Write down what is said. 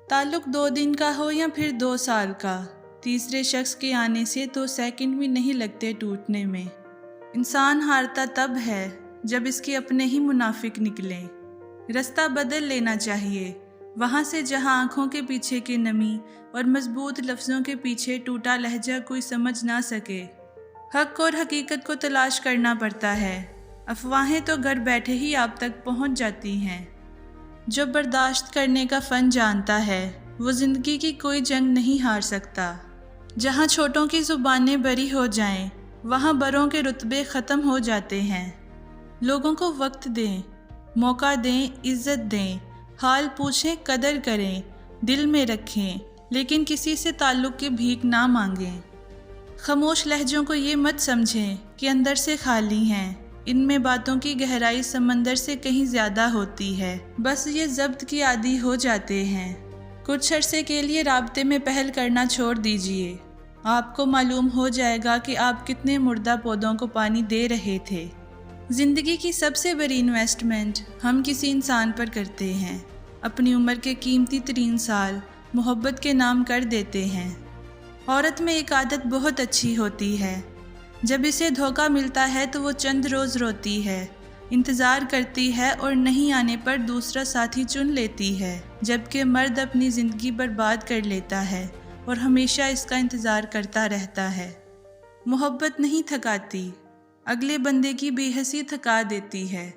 ताल्लुक 2 दिन का हो या फिर 2 साल का, तीसरे शख्स के आने से 2 सेकंड भी नहीं लगते टूटने में। इंसान हारता तब है जब इसके अपने ही मुनाफिक निकलें। रास्ता बदल लेना चाहिए वहाँ से जहाँ आँखों के पीछे की नमी और मजबूत लफ्ज़ों के पीछे टूटा लहजा कोई समझ ना सके। हक़ और हकीकत को तलाश करना पड़ता है। अफवाहें तो घर बैठे ही आप तक पहुँच जाती हैं। जो बर्दाश्त करने का फ़न जानता है वो ज़िंदगी की कोई जंग नहीं हार सकता। जहाँ छोटों की ज़ुबानें बरी हो जाएं, वहाँ बड़ों के रुतबे ख़त्म हो जाते हैं। लोगों को वक्त दें, मौका दें, इज़्ज़त दें, हाल पूछें, कदर करें, दिल में रखें, लेकिन किसी से ताल्लुक़ की भीख ना मांगें। खामोश लहजों को ये मत समझें कि अंदर से खाली हैं। इनमें बातों की गहराई समंदर से कहीं ज़्यादा होती है, बस ये ज़ब्त की आदी हो जाते हैं। कुछ अरसे के लिए राब्ते में पहल करना छोड़ दीजिए। आपको मालूम हो जाएगा कि आप कितने मुर्दा पौधों को पानी दे रहे थे। ज़िंदगी की सबसे बड़ी इन्वेस्टमेंट हम किसी इंसान पर करते हैं। अपनी उम्र के कीमती तरीन साल मोहब्बत के नाम कर देते हैं। औरत में एक आदत बहुत अच्छी होती है। जब इसे धोखा मिलता है तो वो चंद रोज़ रोती है, इंतज़ार करती है और नहीं आने पर दूसरा साथी चुन लेती है, जबकि मर्द अपनी ज़िंदगी बर्बाद कर लेता है और हमेशा इसका इंतज़ार करता रहता है। मोहब्बत नहीं थकाती, अगले बंदे की बेहसी थका देती है।